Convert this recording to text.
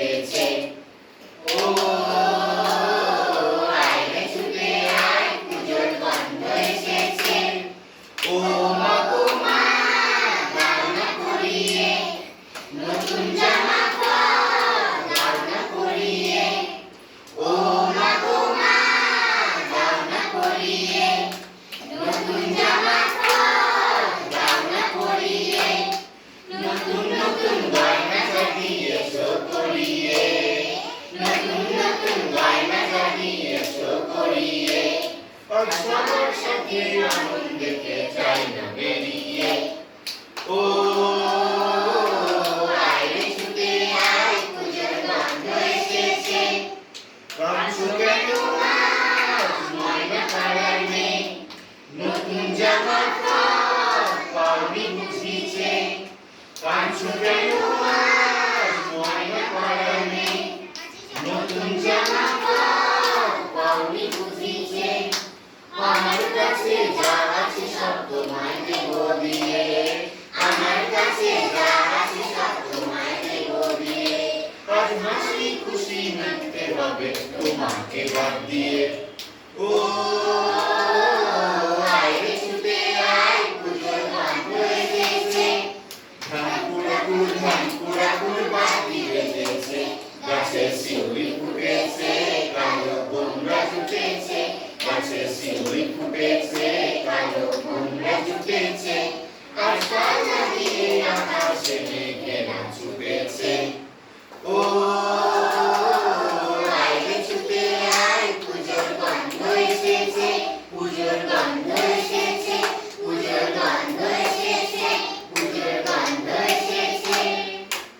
ফুটেছে। ও আয় রে ছুটে আয়, পুজোর গন্ধ এসেছে। ও মা গো মা, দাও না পরিয়ে নতুন জামা দাও না পরিয়ে। ও মা গো মা, দাও না পরিয়ে নতুন জামা দাও না পরিয়ে। নতুন নতুন গয়না সাজিয়েছো পরিয়ে, নতুন নতুন গয়না সাজিয়েছো পরিয়ে। সবার সাথে আনন্দেতে চাই না বেরিয়ে। ও আয় রে ছুটে আয়, পুজোর গন্ধ এসেছে। কাঁদছো কেন আজ ময়না পাড়ার মেয়ে, নতুন জামা পাওনি বুঝিছে। কাঁদছো কেন আজ ময়না পাড়ার মেয়ে, নতুন জামা পাওনি বুঝিছে। আমার কাছে যা আছে সব তোমায় দেব দিয়ে, আমার কাছে যা আছে সব তোমায় দেব দিয়ে। আজ হাসি খুশি মানতে হবে তোমাকে বাদ দিয়ে। ও